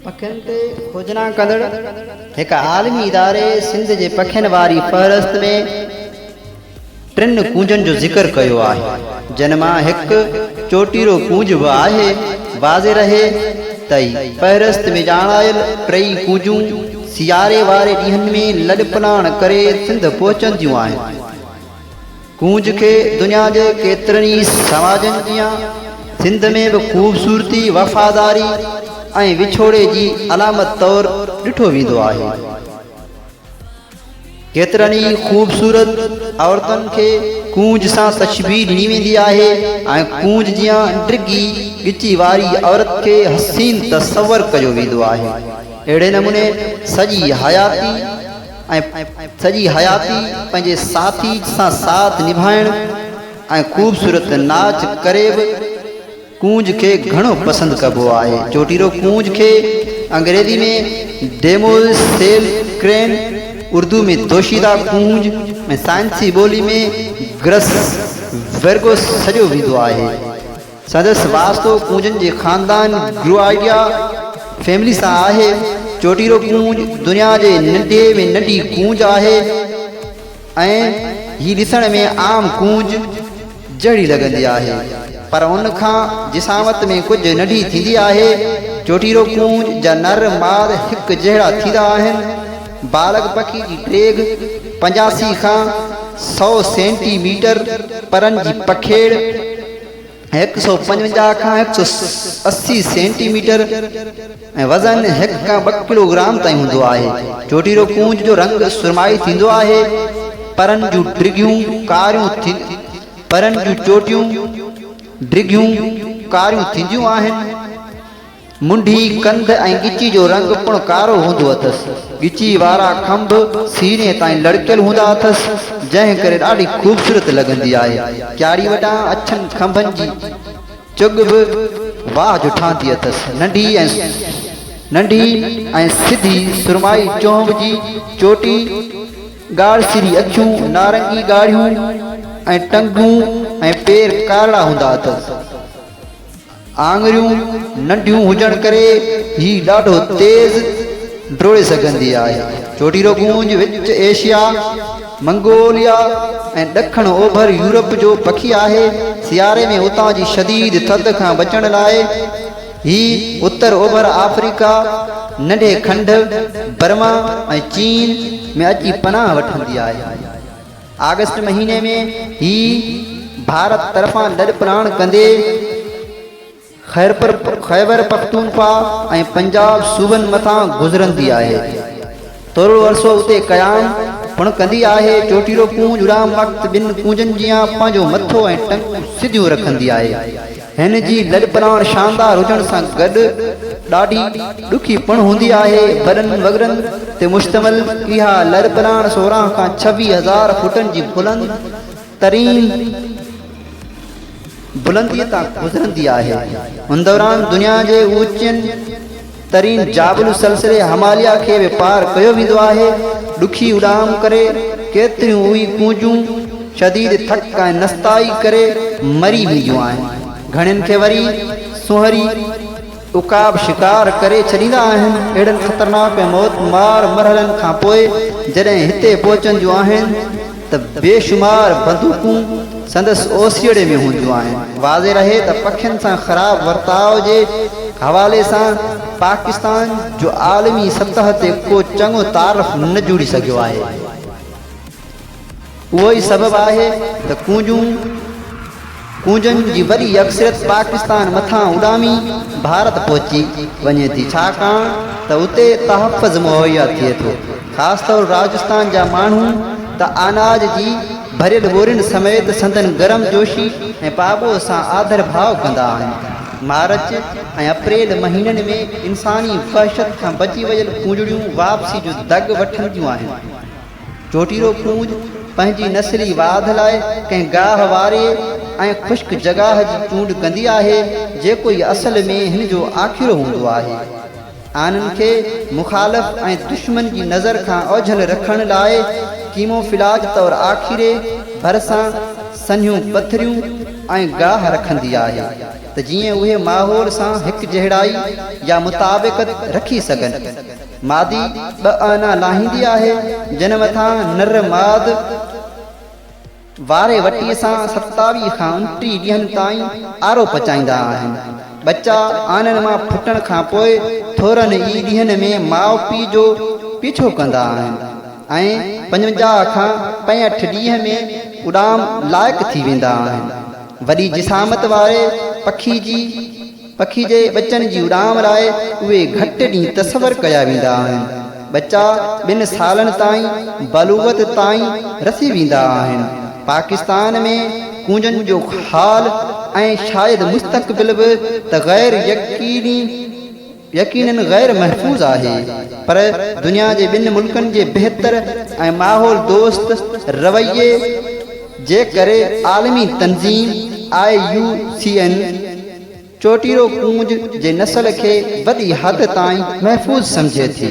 पखियुनि ते खोजना कंदड़ एक आलमी इदारे सिंध जे पखियुनि वारी फ़हरिस्त में 3 कूंजनि जो ज़िक्र कयो आहे, जिन मां हिकु चोटीरो कूंज बि आहे। वाज़े रहे त फ़हरिस्त में ॼाणायल 3 कूंजूं सियारे वारे ॾींहंनि में लॾपलाण करे सिंध पहुचंदियूं आहिनि। कूंज खे दुनिया जे केतिरनि ई समाजनि जियां सिंध में भी खूबसूरती, वफ़ादारी ऐं विछोड़े जी अलामत तौर ॾिठो वेंदो आहे। केतिरनि ई खूबसूरत औरतुनि खे कूंज सां तशबीह ॾिनी वेंदी आहे ऐं कूंज जियां डिघी ॻिची वारी औरत खे हसीन तसवर कयो वेंदो आहे। अहिड़े नमूने सॼी हयाती पंहिंजे साथी सां साथ निभाइण ऐं खूबसूरत नाच करे बि कूंज के घणो पसंद कबो आहे। चोटीरो कूंज के अंग्रेजी में डेमोसेल क्रेन, उर्दू में दोशीदा कूंज में साइंसी बोली में ग्रस वर्गो सजो वेंदो आहे। सदस्य वास्तो कूंजन जे खानदान ग्रुआइडिया फैमिली सां आहे। चोटीरो कूंज दुनिया जे नंढे में नंढी कूंज आहे ऐं ही ॾिसण में आम कूंज जहिड़ी लॻंदी आहे, पर उन खां जिसामत में कुछ नंढी थींदी आहे। चोटीरो कूंज जा नर माद हिक जहिड़ा थींदा आहिनि। बालग पखी जी टेग 85 खां 100 सेंटीमीटर, परन जी पखेड़ 155 खां 180 सेंटीमीटर ऐं वज़न 1 खां 2 किलोग्राम ताईं हूंदो आहे। चोटीरो कूंज जो रंग सुरमाई थींदो आहे। परन जूं डिघियूं कारियूं परन जूं चोटियूं डिघियूं कारियूं थींदियूं आहिनि। मुंडी, कंध ऐं गिची जो रंग पिणु कारो हूंदो अथसि। गिची वारा खंभ सीने ताईं लड़कियल हूंदा अथसि, जंहिं करे ॾाढी ख़ूबसूरत लॻंदी आहे। क्यारी वॾा अछनि खंभनि जी चुग बि वाह जो ठांती अथसि। नंढी ऐं सिधी सुरमाई चोंभ जी चोटी, ॻाढ़सिरी अखियूं, नारंगी ॻाढ़ियूं ऐं टंगूं ऐं पेर कारड़ा हूंदा अथसि। आङरियूं नंढियूं हुजण करे ही ॾाढो तेज़ डोड़े सघंदी आहे। चोटीरो कूंज विच एशिया, मंगोलिया ऐं ॾखण ओभर यूरोप जो पखी आहे। सियारे में उतां जी शदीद थधि खां बचण लाइ ही उत्तर ओभर अफ्रीका, नंढे खंड, बर्मा ऐं चीन में अची पनाह वठंदी आहे। अगस्त महीने में ही भारत तरफ़ां लॾपलाण कंदे खैबर पख्तूनख्वा ऐं पंजाब सूबनि मथां गुज़रंदी आहे। थोरो अरसो उते क़याम पिणु कंदी आहे। चोटीरो कूंज उॾाम वक़्तु 2 कूंजनि जियां पंहिंजो मथो ऐं टंगूं सिधियूं रखंदी आहे। हिन जी लॾपलाण शानदार हुजण सां गॾु ॾाढी ॾुखी पिणु हूंदी आहे। वॾनि वगरनि ते मुश्तमिल इहा लॾपलाण 16 खां 26,000 फुटनि जी बुलंदीअ तां गुज़रंदी आहे। उन दौरान दुनिया जे ऊचनि तरीन जाबल सिलसिले हिमालया खे बि पार कयो वेंदो आहे। ॾुखी उॾाम करे केतिरियूं उही कूंजूं शदीद थक ऐं नस्ताई करे मरी वेंदियूं आहिनि। घणनि खे वरी सुहरी उकाब शिकार करे छॾींदा आहिनि। अहिड़नि ख़तरनाक मौत मार मरहलनि खां पोइ जॾहिं हिते पहुचंदियूं आहिनि त बेशुमार बंदूकूं संदसि ओसियड़े में हूंदियूं आहिनि। वाज़े रहे त पखियुनि सां ख़राब वर्ताव जे हवाले सां पाकिस्तान जो आलमी सतह ते को चङो तारफ़ न जुड़ी सघियो आहे। उहो ई सबबु आहे त कूंजनि जी वॾी अक्सरियत पाकिस्तान मथां उॾामी भारत पहुची वञे थी, छाकाणि त उते तहफ़्फ़ुज़ मुहैया थिए थो। ख़ासि तौर राजस्थान जा माण्हू त अनाज जी भरियल बोरियुनि समेत संदन गरम जोशी ऐं पाबो सां आदर भाव कंदा आहिनि। मार्च ऐं अप्रैल महीननि में इंसानी फ़हशत खां बची वयल कूंजड़ियूं वापसी जो दग वठंदियूं आहिनि। चोटीरो कूंज पंहिंजी नस्ली वाध लाइ कंहिं गाह वारे ऐं ख़ुश्क जॻह जी चूंड कंदी आहे, जेको ई असल में हिन जो आखिरो हूंदो आहे। आननि खे मुखालिफ़ ऐं दुश्मन जी नज़र खां ओझल रखण लाइ कीमोफ्लेज तौर आखिरे भरिसां सन्हियूं पथरियूं ऐं गाह रखंदी आहे त जीअं उहे माहौल सां हिकु जहिड़ाई या मुताबिक़त रखी सघनि। मादी 2 आना लाहींदी आहे जिन मथां नर माद वारे वटीअ सां 27 खां 29 ॾींहंनि ताईं आरो पचाईंदा आहिनि। बच्चा आननि मां फुटण खां पोइ थोरनि ई ॾींहंनि में माउ पीउ जो पीछो कंदा आहिनि ऐं 55 खां 65 ॾींहं में उॾाम लाइक़ु थी वेंदा आहिनि। वॾी जिसामत वारे पखी जे बचनि जी उॾाम लाइ उहे घटि ॾींहं तसवर कया वेंदा आहिनि। बच्चा 2 सालनि ताईं बलूगत ताईं रसी वेंदा आहिनि। पाकिस्तान में कूंजनि जो हाल ऐं शायदि मुस्तक़बिल बि त गैर यकीनन गैर महफ़ूज़ आहे, पर दुनिया जे 2 मुल्कनि जे बहितर ऐं माहौल दोस्त रवैये जे करे आलमी तंज़ीम IUCN चोटीरो कूंज जे नस्ल खे वॾी हद ताईं महफ़ूज़ सम्झे थी।